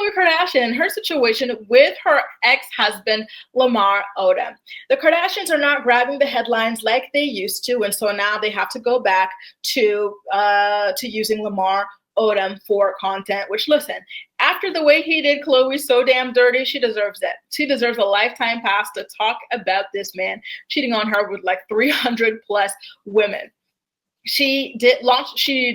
Khloe Kardashian and her situation with her ex-husband, Lamar Odom. The Kardashians are not grabbing the headlines like they used to, and so now they have to go back to using Lamar Odom for content, which, listen, after the way he did Khloe so damn dirty, she deserves it. She deserves a lifetime pass to talk about this man cheating on her with like 300 plus women. She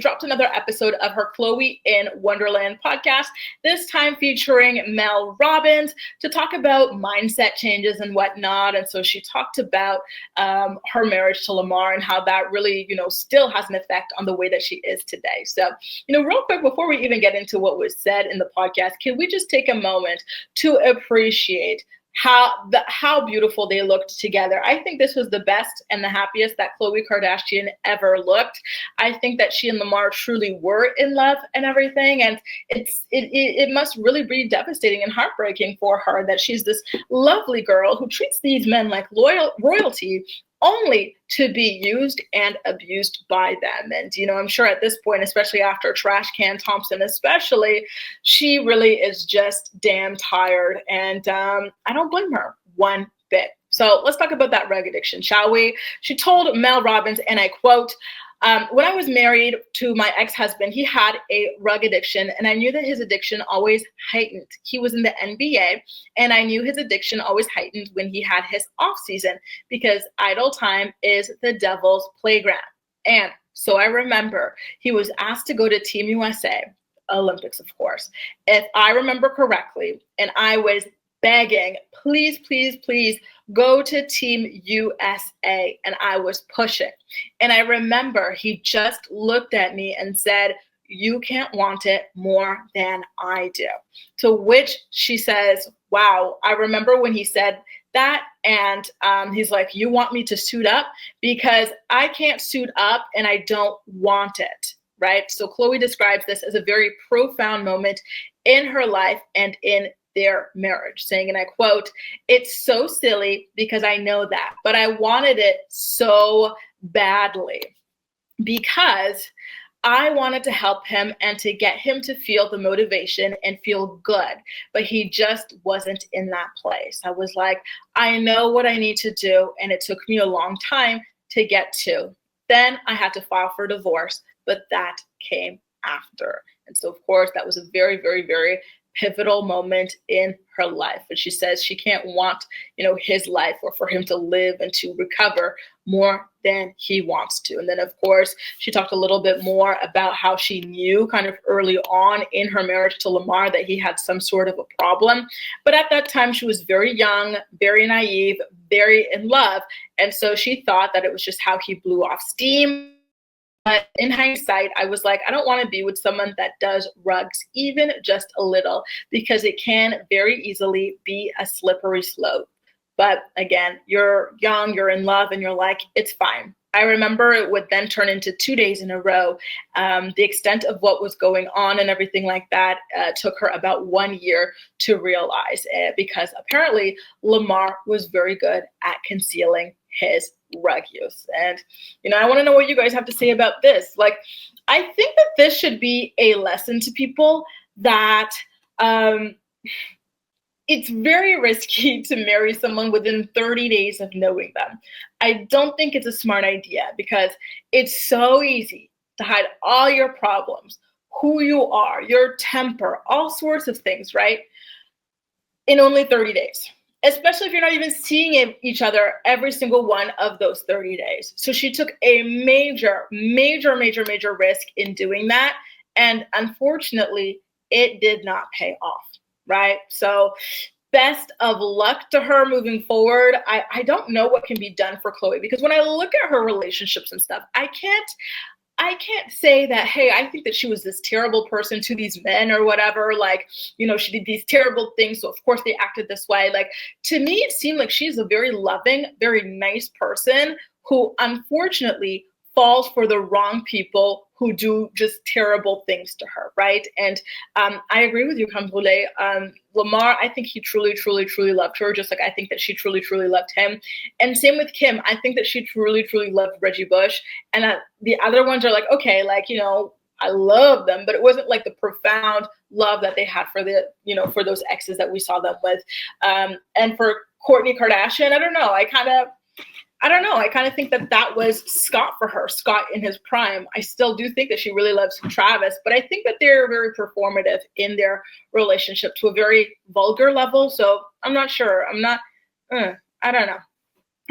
dropped another episode of her Khloe and Wonderland podcast, this time featuring Mel Robbins, to talk about mindset changes and whatnot. And so she talked about her marriage to Lamar and how that really, still has an effect on the way that she is today. So, real quick, before we even get into what was said in the podcast, can we just take a moment to appreciate how beautiful they looked together? I think this was the best and the happiest that Khloe Kardashian ever looked. I think that she and Lamar truly were in love and everything, and it must really be devastating and heartbreaking for her that she's this lovely girl who treats these men like royalty, only to be used and abused by them. And, I'm sure at this point, especially after Trash Can Thompson especially, she really is just damn tired. And I don't blame her one bit. So let's talk about that rug addiction, shall we? She told Mel Robbins, and I quote, when I was married to my ex-husband, he had a rug addiction, and I knew that his addiction always heightened. He was in the NBA, and I knew his addiction always heightened when he had his off season, because idle time is the devil's playground. And so I remember he was asked to go to Team USA, Olympics, of course, if I remember correctly, and I was begging, please, please, please go to Team USA. And I was pushing. And I remember he just looked at me and said, you can't want it more than I do. To which she says, wow, I remember when he said that. And he's like, you want me to suit up? Because I can't suit up and I don't want it. Right? So Khloe describes this as a very profound moment in her life and in their marriage, saying, and I quote, it's so silly because I know that, but I wanted it so badly because I wanted to help him and to get him to feel the motivation and feel good, but he just wasn't in that place. I was like, I know what I need to do, and it took me a long time to get to. Then I had to file for divorce, but that came after. And so, of course, that was a very, very, very pivotal moment in her life. And she says she can't want, his life or for him to live and to recover more than he wants to. And then, of course, she talked a little bit more about how she knew kind of early on in her marriage to Lamar that he had some sort of a problem. But at that time, she was very young, very naive, very in love. And so she thought that it was just how he blew off steam. But in hindsight, I was like, I don't want to be with someone that does rugs, even just a little, because it can very easily be a slippery slope. But again, you're young, you're in love, and you're like, it's fine. I remember it would then turn into 2 days in a row. The extent of what was going on and everything like that took her about 1 year to realize it, because apparently Lamar was very good at concealing his rug use. And, I want to know what you guys have to say about this. Like, I think that this should be a lesson to people that it's very risky to marry someone within 30 days of knowing them. I don't think it's a smart idea because it's so easy to hide all your problems, who you are, your temper, all sorts of things, right? In only 30 days. Especially if you're not even seeing each other every single one of those 30 days. So she took a major, major, major, major risk in doing that. And unfortunately, it did not pay off, right? So best of luck to her moving forward. I don't know what can be done for Khloe, because when I look at her relationships and stuff, I can't say that, hey, I think that she was this terrible person to these men or whatever. Like, she did these terrible things, so of course they acted this way. Like, to me, it seemed like she's a very loving, very nice person who unfortunately falls for the wrong people who do just terrible things to her, right? And I agree with you, Khloe. Lamar, I think he truly, truly, truly loved her, just like I think that she truly, truly loved him. And same with Kim. I think that she truly, truly loved Reggie Bush. And the other ones are like, okay, like, I love them, but it wasn't like the profound love that they had for for those exes that we saw them with. And for Kourtney Kardashian, I don't know. I kind of think that was Scott for her, Scott in his prime. I still do think that she really loves Travis, but I think that they're very performative in their relationship to a very vulgar level. So I'm not sure. I don't know.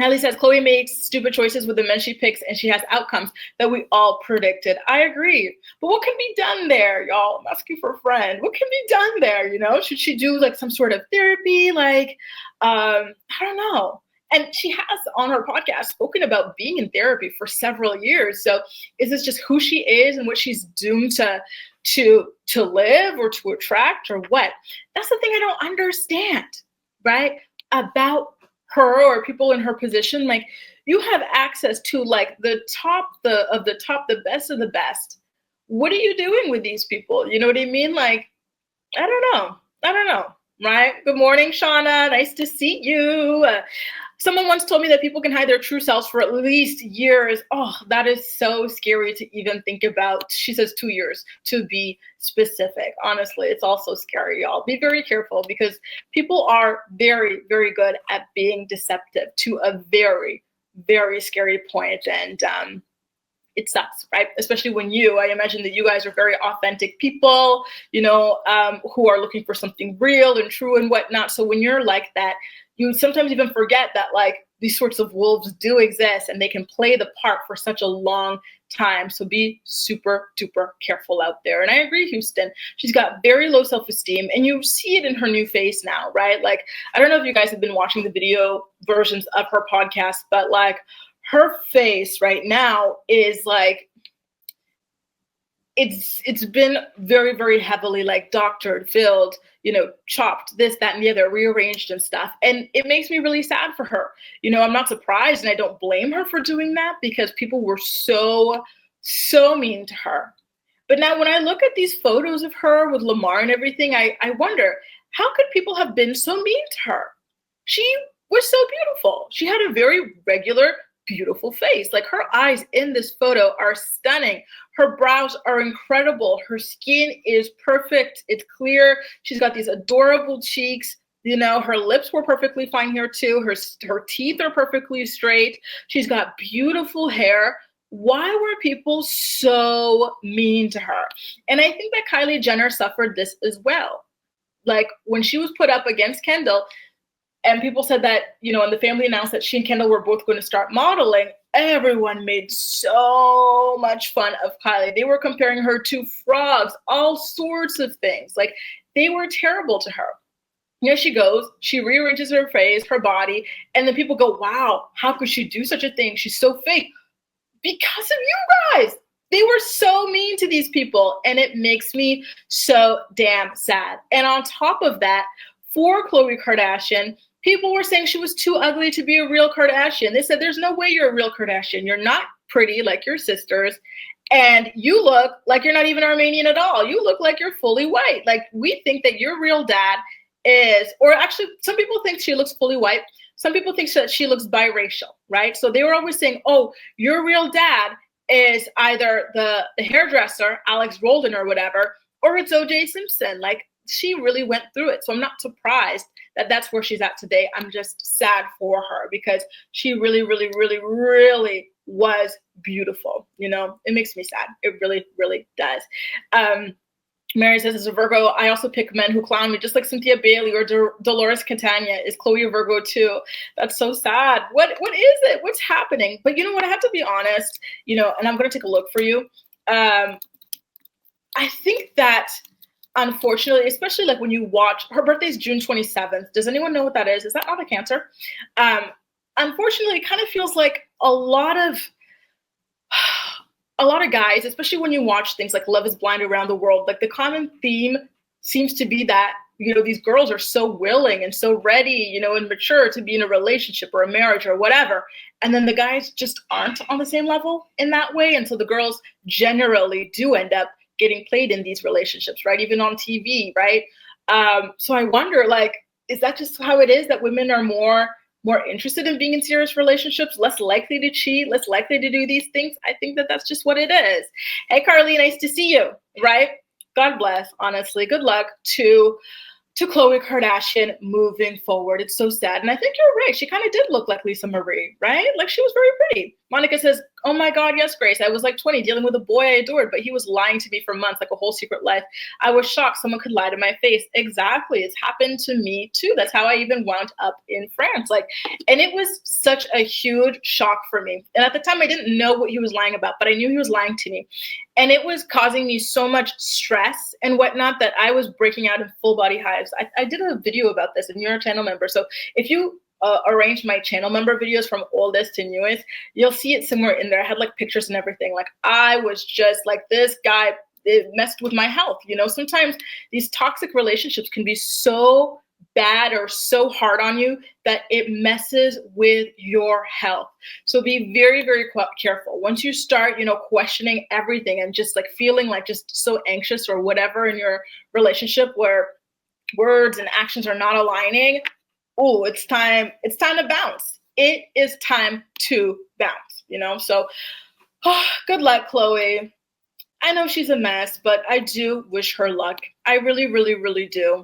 Hallie says, Khloe makes stupid choices with the men she picks, and she has outcomes that we all predicted. I agree. But what can be done there, y'all? I'm asking for a friend. What can be done there, Should she do, like, some sort of therapy? Like, I don't know. And she has, on her podcast, spoken about being in therapy for several years. So is this just who she is and what she's doomed to live or to attract or what? That's the thing I don't understand, right? About her or people in her position. Like, you have access to, like, the best of the best. What are you doing with these people? You know what I mean? Like, I don't know, right? Good morning, Shauna. Nice to see you. Someone once told me that people can hide their true selves for at least years. Oh, that is so scary to even think about. She says 2 years to be specific. Honestly, it's also scary, y'all. Be very careful because people are very, very good at being deceptive to a very, very scary point. And it sucks, right? Especially when I imagine that you guys are very authentic people, who are looking for something real and true and whatnot. So when you're like that, you sometimes even forget that, like, these sorts of wolves do exist and they can play the part for such a long time. So be super duper careful out there. And I agree, Houston. She's got very low self-esteem, and you see it in her new face now, right? Like, I don't know if you guys have been watching the video versions of her podcast, but, like, her face right now is like, it's been very, very heavily, like, doctored, filled, chopped, this, that, and the other, rearranged and stuff. And it makes me really sad for her. I'm not surprised, and I don't blame her for doing that because people were so, so mean to her. But now when I look at these photos of her with Lamar and everything, I wonder, how could people have been so mean to her? She was so beautiful. She had a very regular, beautiful face. Like, her eyes in this photo are stunning. Her brows are incredible. Her skin is perfect. It's clear. She's got these adorable cheeks. Her lips were perfectly fine here too. Her teeth are perfectly straight. She's got beautiful hair. Why were people so mean to her? And I think that Kylie Jenner suffered this as well. Like, when she was put up against Kendall, and people said that, and the family announced that she and Kendall were both going to start modeling, everyone made so much fun of Kylie. They were comparing her to frogs, all sorts of things. Like, they were terrible to her. Here she goes, she rearranges her face, her body, and then people go, wow, how could she do such a thing? She's so fake. Because of you guys. They were so mean to these people, and it makes me so damn sad. And on top of that, for Khloe Kardashian, people were saying she was too ugly to be a real Kardashian. They said, there's no way you're a real Kardashian. You're not pretty like your sisters. And you look like you're not even Armenian at all. You look like you're fully white. Like, we think that your real dad is, or actually, some people think she looks fully white. Some people think that she looks biracial, right? So they were always saying, oh, your real dad is either the hairdresser, Alex Roldan or whatever, or it's O.J. Simpson. Like, she really went through it. So I'm not surprised that that's where she's at today. I'm just sad for her because she really, really, really, really was beautiful. It makes me sad. It really, really does. Mary says, as a Virgo, I also pick men who clown me, just like Cynthia Bailey or Dolores Catania. Is Khloe a Virgo too? That's so sad. What is it? What's happening? But you know what? I have to be honest, and I'm going to take a look for you. I think that, unfortunately, especially like when you watch, her birthday's June 27th. Does anyone know what that is? Is that not a Cancer? Unfortunately, it kind of feels like a lot of guys, especially when you watch things like Love is Blind around the world, like the common theme seems to be that, these girls are so willing and so ready, and mature to be in a relationship or a marriage or whatever. And then the guys just aren't on the same level in that way. And so the girls generally do end up getting played in these relationships, right? Even on TV, right? So I wonder, like, is that just how it is, that women are more more interested in being in serious relationships, less likely to cheat, less likely to do these things. I think that that's just what it is. Hey, Carly, nice to see you, right? God bless, honestly. Good luck to Khloe Kardashian moving forward. It's so sad. And I think you're right. She kind of did look like Lisa Marie, right? Like she was very pretty. Monica says, oh my God, yes, Grace. I was like 20 dealing with a boy I adored, but he was lying to me for months, like a whole secret life. I was shocked someone could lie to my face. Exactly. It's happened to me too. That's how I even wound up in France. And it was such a huge shock for me. And at the time I didn't know what he was lying about, but I knew he was lying to me. And it was causing me so much stress and whatnot that I was breaking out in full body hives. I did a video about this, and you're a channel member. So if you arrange my channel member videos from oldest to newest, you'll see it somewhere in there. I had like pictures and everything. Like I was just like, this guy, it messed with my health. You know, sometimes these toxic relationships can be so bad or so hard on you that it messes with your health. So be very, very careful. Once you start, questioning everything and just like feeling like just so anxious or whatever in your relationship where words and actions are not aligning, oh, it's time to bounce. It is time to bounce, So good luck, Khloe. I know she's a mess, but I do wish her luck. I really, really, really do.